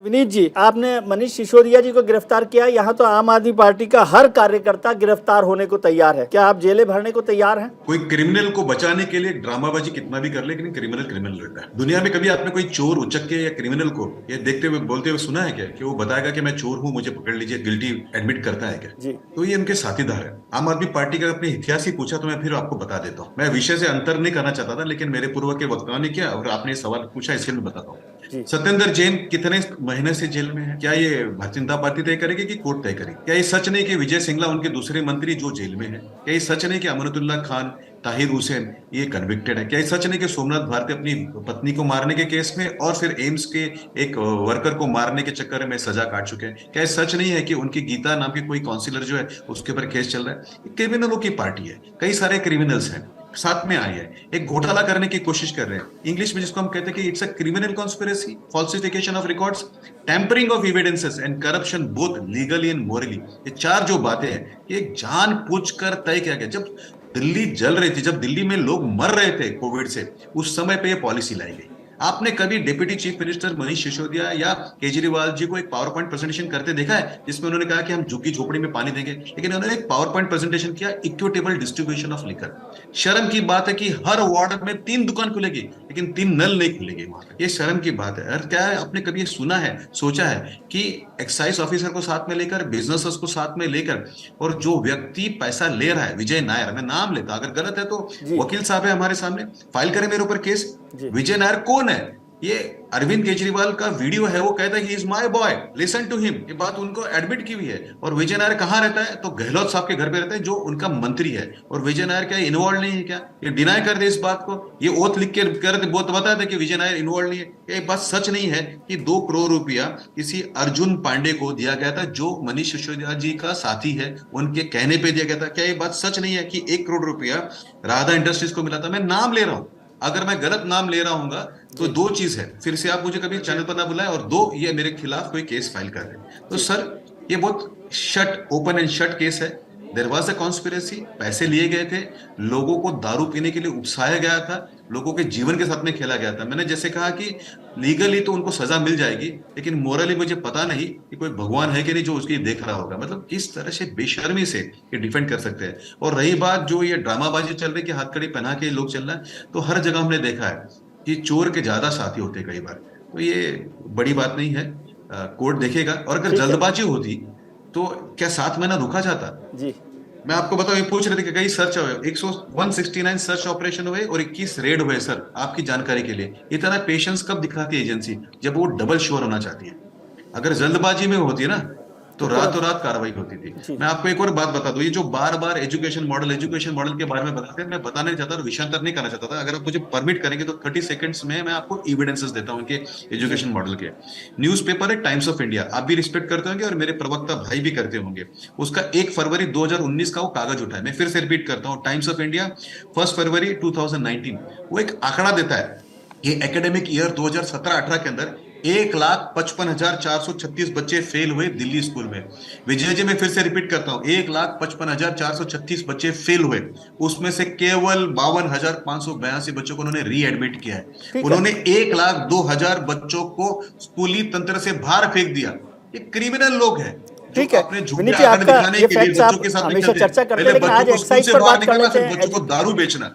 विनीत जी, आपने मनीष सिसोदिया जी को गिरफ्तार किया। यहाँ तो आम आदमी पार्टी का हर कार्यकर्ता गिरफ्तार होने को तैयार है। क्या आप जेलें भरने को तैयार हैं? कोई क्रिमिनल को बचाने के लिए ड्रामाबाजी कितना भी कर ले, लेकिन क्रिमिनल क्रिमिनल रहता है। दुनिया में कभी आपने कोई चोर, उचक्के या क्रिमिनल को ये देखते हुए बोलते हुए सुना है क्या कि वो बताएगा कि मैं चोर हूं, मुझे पकड़ लीजिए, गिल्टी एडमिट करता है क्या? जी। तो ये उनके साथीदार है। आम आदमी पार्टी का अपने इतिहास ही पूछा तो मैं फिर आपको बता देता हूँ। मैं विषय से अंतर नहीं करना चाहता था, लेकिन मेरे पूर्व के वक्ताओं ने किया और आपने सवाल पूछा, इसलिए मैं बताता हूँ। जी। सत्येंद्र जैन कितने महीने से जेल में है? क्या ये भारतीय जनता पार्टी तय करेगी कि कोर्ट तय करेगी? क्या ये सच नहीं कि विजय सिंगला उनके दूसरे मंत्री जो जेल में है? क्या ये सच नहीं कि अमनतुल्ला खान, ताहिर हुसैन ये कन्विक्टेड है? क्या ये सच नहीं कि सोमनाथ भारती अपनी पत्नी को मारने के केस में और फिर एम्स के एक वर्कर को मारने के चक्कर में सजा काट चुके हैं? क्या ये सच नहीं है कि उनकी गीता नाम की कोई काउंसिलर जो है उसके ऊपर केस चल रहा है? क्रिमिनलों की पार्टी है, कई सारे क्रिमिनल्स हैं साथ में आए हैं, एक घोटाला करने की कोशिश कर रहे हैं। इंग्लिश में जिसको हम कहते हैं कि it's a criminal conspiracy, falsification of records, tampering of evidences and corruption both legally and morally. ये चार जो बातें हैं ये जानबूझकर तय किया गया। जब दिल्ली जल रही थी, जब दिल्ली में लोग मर रहे थे कोविड से, उस समय पे ये पॉलिसी लाई गई। आपने कभी deputy chief minister Manish Sisodia या केजरीवाल जी को एक पावर पॉइंट प्रेजेंटेशन करते देखा है जिसमें उन्होंने कहा कि हम झुग्गी झोपड़ी में पानी देंगे? लेकिन उन्होंने एक पावर पॉइंट प्रेजेंटेशन किया, इक्विटेबल डिस्ट्रीब्यूशन ऑफ लिकर। शर्म की बात है कि हर वार्ड में 3 दुकान खुलेगी लेकिन 3 नल नहीं खुलेगी वहां पे। ये शर्म की बात है। और क्या है, आपने कभी ये सुना है, सोचा है कि एक्साइज ऑफिसर को साथ में लेकर, बिजनेस को साथ में लेकर, और जो व्यक्ति पैसा ले रहा है, विजय नायर, मैं नाम लेता, अगर गलत है तो वकील साहब है हमारे सामने, फाइल करें मेरे ऊपर केस। विजय नायर कौन है? ये अरविंद केजरीवाल का वीडियो है, वो कहता है he is my boy, listen to him. ये बात उनको एडमिट की हुई है। और विजय नायर कहाँ रहता है? तो गहलोत साहब के घर पे रहता है, जो उनका मंत्री है। और विजय नायर क्या इन्वॉल्व नहीं है क्या? ये डिनाई कर दे इस बात को, ये ओथ लिख के कर दे, बहुत बताया था कि विजय नायर इन्वॉल्व नहीं है। ये बात सच नहीं है कि 2 करोड़ रुपया किसी अर्जुन पांडे को दिया गया था जो मनीष सिसोदिया जी का साथी है, उनके कहने पे दिया गया था? क्या ये बात सच नहीं है कि 1 करोड़ रुपया राधा इंडस्ट्रीज को मिला था? मैं नाम ले रहा हूं, अगर मैं गलत नाम ले रहा हूंगा तो 2 चीज है, फिर से आप मुझे कभी चैनल पर ना बुलाएं, और 2 ये मेरे खिलाफ कोई केस फाइल कर रहे हैं। तो सर ये बहुत ओपन एंड शट केस है। देयर वाज अ कॉन्स्पिरेसी, पैसे लिए गए थे, लोगों को दारू पीने के लिए उकसाया गया था, लोगों के जीवन के साथ में खेला गया था। मैंने जैसे कहा कि लीगली तो उनको सजा मिल जाएगी, लेकिन मोरली मुझे पता नहीं कि कोई भगवान है कि नहीं जो उसकी देख रहा होगा। मतलब किस तरह से बेशर्मी से ये डिफेंड कर सकते हैं। और रही बात जो ये ड्रामाबाजी चल रही है कि हथकड़ी पहना के लोग चल रहा है, तो हर जगह हमने देखा है कि चोर के ज्यादा साथी होते कई बार। तो ये बड़ी बात नहीं है, कोर्ट देखेगा। और अगर जल्दबाजी होती तो क्या 7 महीना रुका जाता? जी। मैं आपको बताऊं, ये पूछ रहे थे कि कई सर्च हुए, 169 सर्च ऑपरेशन हुए और 21 रेड हुए। सर आपकी जानकारी के लिए, इतना पेशेंस कब दिखाती है एजेंसी? जब वो डबल श्योर होना चाहती है। अगर जल्दबाजी में होती है ना तो रातों रात कार्रवाई होती थी। मैं आपको एक और बात बता दूं, ये जो बार बार एजुकेशन मॉडल के बारे में बताते हैं, मैं बताना नहीं चाहता और विषयांतर नहीं करना चाहता था। अगर आप मुझे परमिट करेंगे तो 30 सेकंड्स में मैं आपको एविडेंसेस देता हूं इनके एजुकेशन मॉडल के। न्यूज़पेपर है टाइम्स ऑफ इंडिया, आप भी रिस्पेक्ट करते होंगे और मेरे प्रवक्ता भाई भी करते होंगे। उसका 1 फरवरी 2019 का वो कागज उठा है, मैं फिर से रिपीट करता हूँ। टाइम्स ऑफ इंडिया 1 फरवरी 2019, वो एक आंकड़ा देता है। ये एकेडमिक ईयर 2017-18 के अंदर 1,55,436 बच्चे फेल हुए दिल्ली स्कूल में। विजय जी, मैं फिर से रिपीट करता हूं, 1,55,436 बच्चे फेल हुए। उसमें से केवल 52,582 बच्चों को उन्होंने री एडमिट किया है। उन्होंने 1,02,000 बच्चों को स्कूली तंत्र से बाहर फेंक दिया। ये क्रिमिनल लोग हैं। ठीक है विनीत जी, आपका ये फैक्ट्स आप हमेशा चर्चा करते हैं, लेकिन आज एक्साइज पर बात कर लेते हैं। बच्चों को दारू बेचना